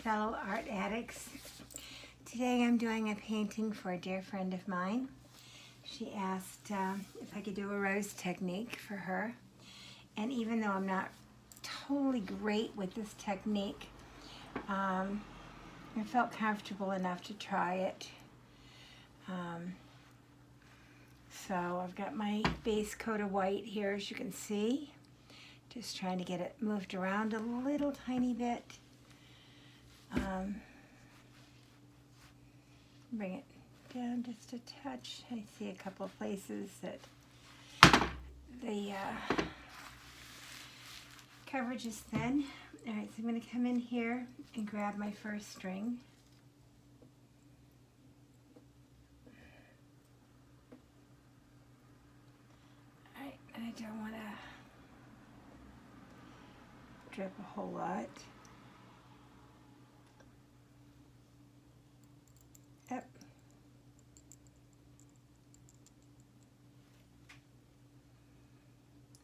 fellow art addicts. Today I'm doing a painting for a dear friend of mine. She asked if I could do a rose technique for her. And even though I'm not totally great with this technique, I felt comfortable enough to try it. So I've got my base coat of white here, as you can see. Just trying to get it moved around a little tiny bit. Bring it down just a touch. I see a couple of places that the coverage is thin. All right, so I'm going to come in here and grab my first string. All right, and I don't want to drip a whole lot. Yep.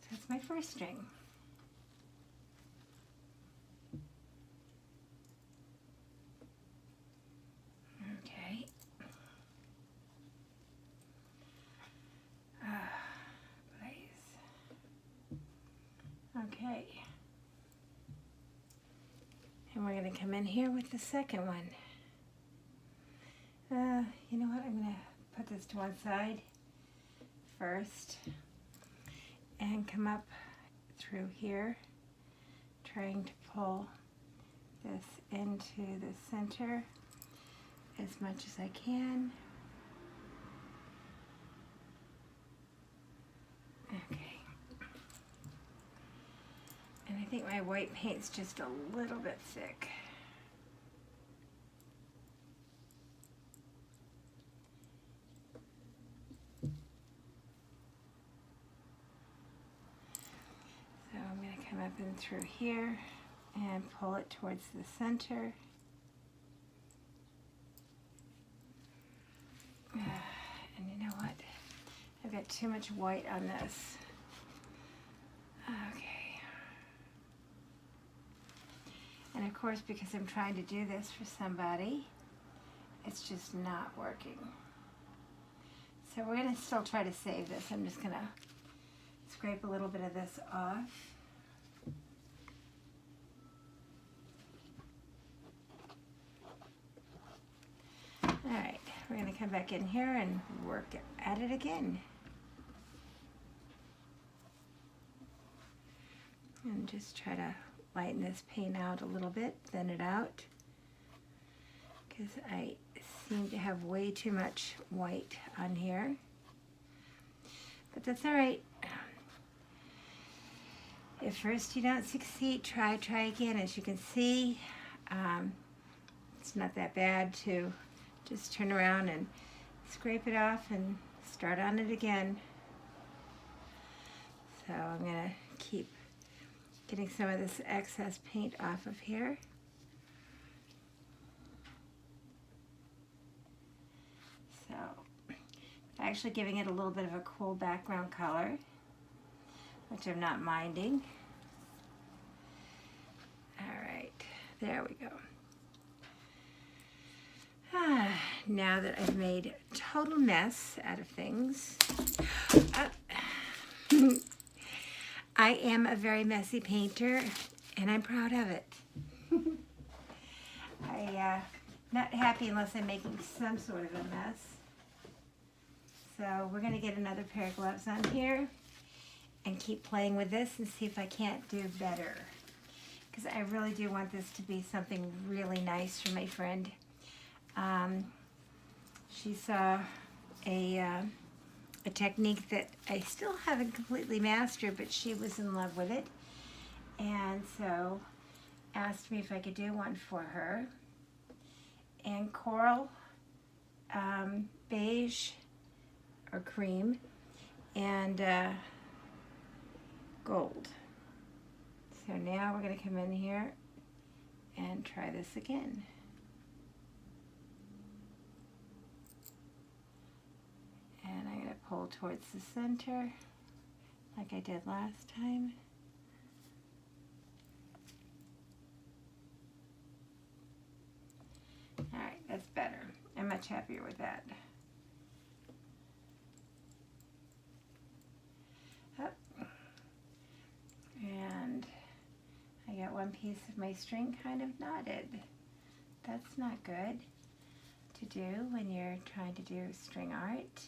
So that's my first string. Okay. Please. Okay. And we're going to come in here with the second one. You know what? I'm going to put this to one side first and come up through here, trying to pull this into the center as much as I can. Okay. And I think my white paint's just a little bit thick. So I'm going to come up in through here and pull it towards the center. And you know what? I've got too much white on this. Okay. And of course, because I'm trying to do this for somebody, it's just not working. So we're going to still try to save this. I'm just going to scrape a little bit of this off. All right, we're going to come back in here and work at it again. And just try to lighten this paint out a little bit, thin it out, because I seem to have way too much white on here. But that's all right. If first you don't succeed, try again. As you can see, it's not that bad to just turn around and scrape it off and start on it again. So I'm going to keep getting some of this excess paint off of here. So actually giving it a little bit of a cool background color, which I'm not minding. All right, there we go. Now that I've made a total mess out of things, I am a very messy painter, and I'm proud of it. I'm not happy unless I'm making some sort of a mess. So we're going to get another pair of gloves on here and keep playing with this and see if I can't do better. Because I really do want this to be something really nice for my friend. She saw a technique that I still haven't completely mastered, but she was in love with it, and so asked me if I could do one for her. And coral, beige or cream, and gold. So now we're going to come in here and try this again. And I'm going to pull towards the center like I did last time. much happier with that. Up. And I got one piece of my string kind of knotted. That's not good to do when you're trying to do string art.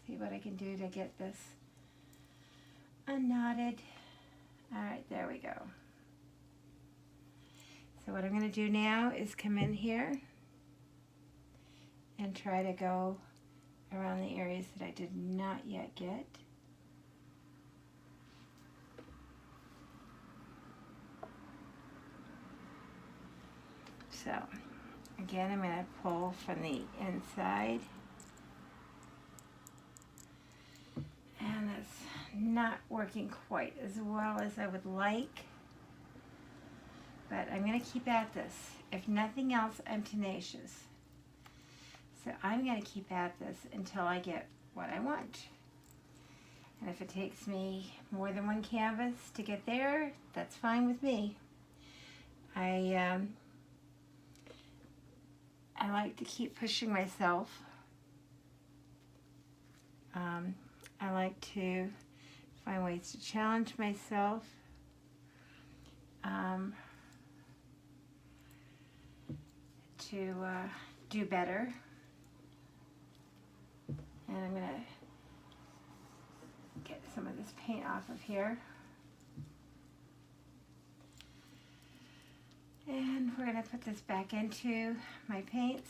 See what I can do to get this unknotted. All right, there we go. So what I'm going to do now is come in here and try to go around the areas that I did not yet get. So again, I'm going to pull from the inside. And it's not working quite as well as I would like. But I'm going to keep at this. If nothing else, I'm tenacious. So I'm going to keep at this until I get what I want. And if it takes me more than one canvas to get there, that's fine with me. I like to keep pushing myself. I like to find ways to challenge myself. To do better. And I'm going to get some of this paint off of here. And we're going to put this back into my paints.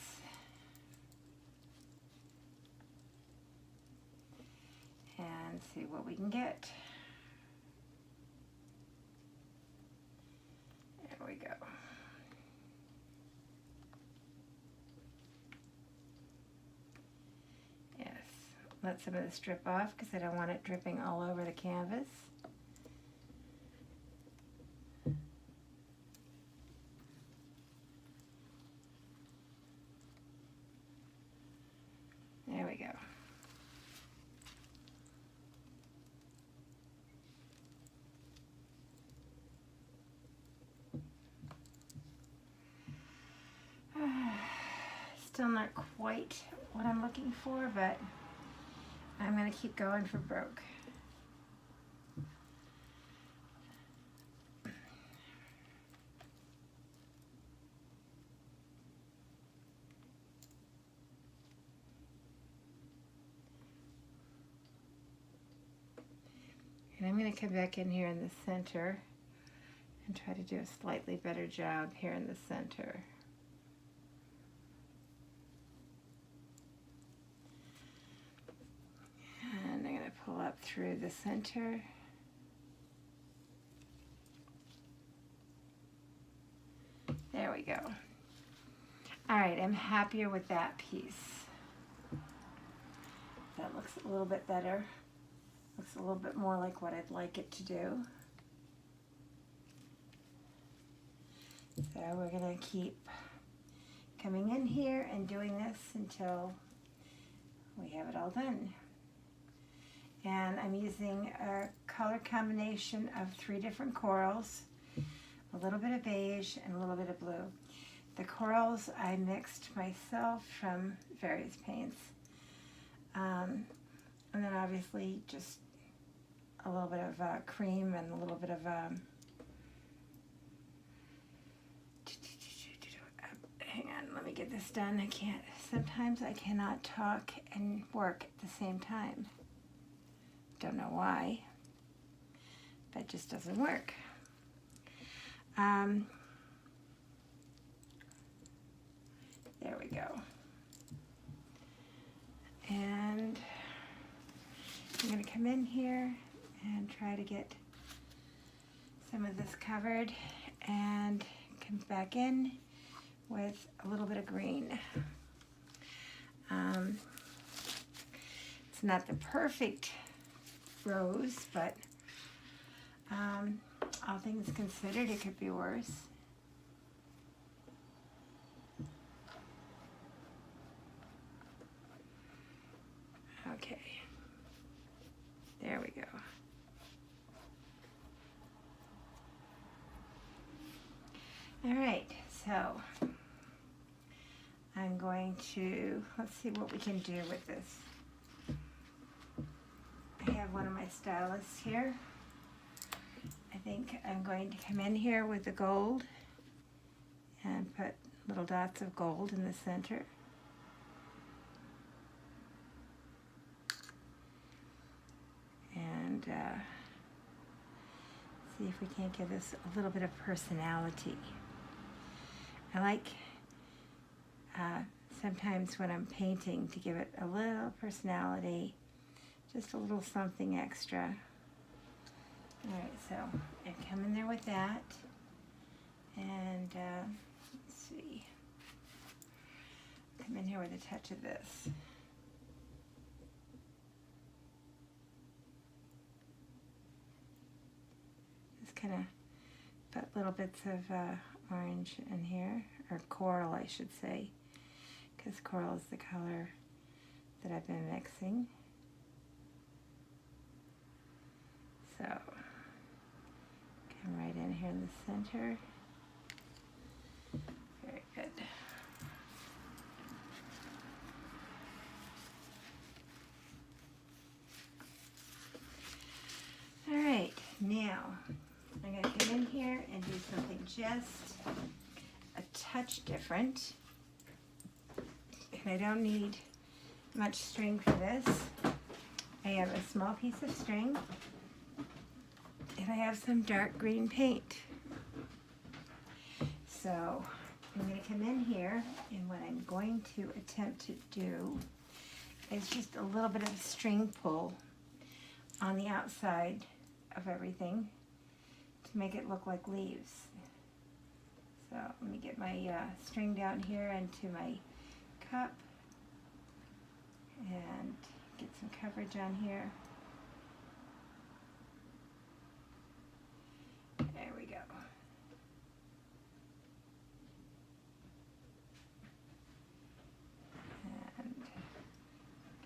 And see what we can get. There we go. Yes, let some of this drip off because I don't want it dripping all over the canvas. There we go. Still not quite what I'm looking for, but I'm going to keep going for broke. And I'm going to come back in here in the center and try to do a slightly better job here in the center. And I'm going to pull up through the center. There we go. All right, I'm happier with that piece. That looks a little bit better. Looks a little bit more like what I'd like it to do. So we're going to keep coming in here and doing this until we have it all done. And I'm using a color combination of 3 different corals, a little bit of beige and a little bit of blue. The corals I mixed myself from various paints. And then obviously just a little bit of cream and a little bit of hang on, let me get this done. Sometimes I cannot talk and work at the same time. Don't know why, but it just doesn't work. There we go. And I'm going to come in here and try to get some of this covered and come back in with a little bit of green. It's not the perfect rose, but all things considered, it could be worse. Okay, there we go. All right, so I'm going to, let's see what we can do with this. I have one of my stylists here. I think I'm going to come in here with the gold and put little dots of gold in the center. And see if we can't give this a little bit of personality. I like sometimes when I'm painting to give it a little personality, just a little something extra. All right, so I come in there with that, and let's see, come in here with a touch of this. Just kind of put little bits of orange in here, or coral I should say, because coral is the color that I've been mixing. So, come right in here in the center. Very good. All right, now I'm going to come in here and do something just a touch different. And I don't need much string for this. I have a small piece of string. And I have some dark green paint. So I'm going to come in here, and what I'm going to attempt to do is just a little bit of string pull on the outside of everything to make it look like leaves. So let me get my string down here into my cup and get some coverage on here. There we go. And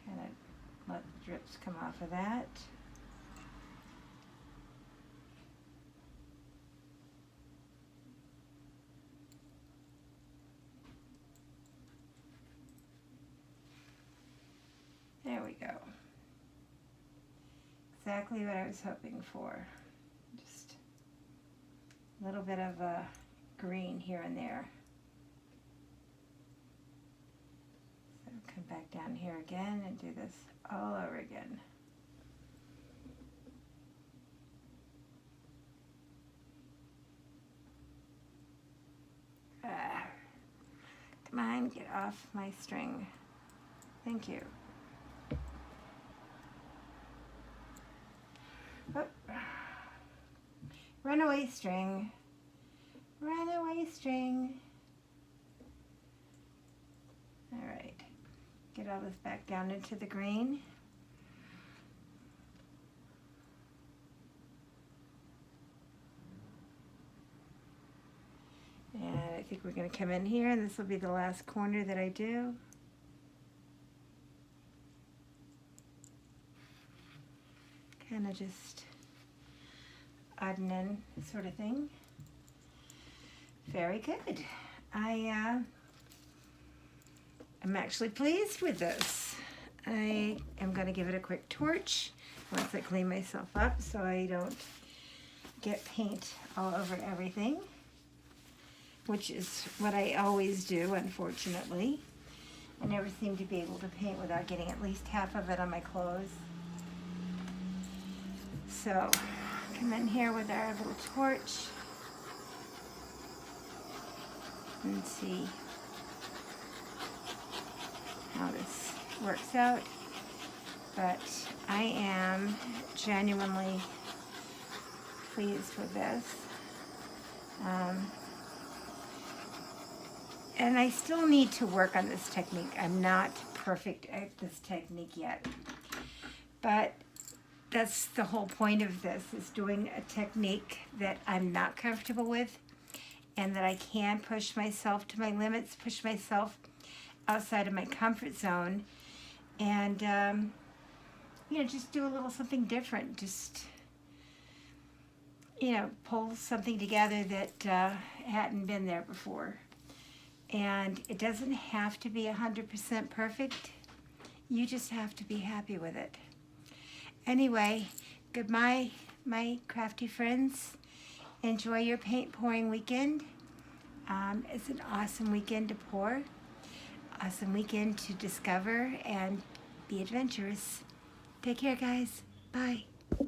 kind of let the drips come off of that. There we go. Exactly what I was hoping for. Just a little bit of green here and there. So come back down here again and do this all over again. Come on, get off my string. Thank you. Oh. Runaway string. Runaway string. All right. Get all this back down into the green. And I think we're going to come in here, and this will be the last corner that I do. Kind of just odd and end sort of thing. Very good. I'm actually pleased with this. I am going to give it a quick torch once I clean myself up so I don't get paint all over everything, which is what I always do, unfortunately. I never seem to be able to paint without getting at least half of it on my clothes. So, come in here with our little torch and see how this works out. But I am genuinely pleased with this. And I still need to work on this technique. I'm not perfect at this technique yet. But that's the whole point of this, is doing a technique that I'm not comfortable with and that I can push myself to my limits, push myself outside of my comfort zone, and you know, just do a little something different. Just, you know, pull something together that hadn't been there before. And it doesn't have to be 100% perfect. You just have to be happy with it. Anyway, goodbye, my crafty friends. Enjoy your paint pouring weekend. It's an awesome weekend to pour, awesome weekend to discover and be adventurous. Take care, guys. Bye.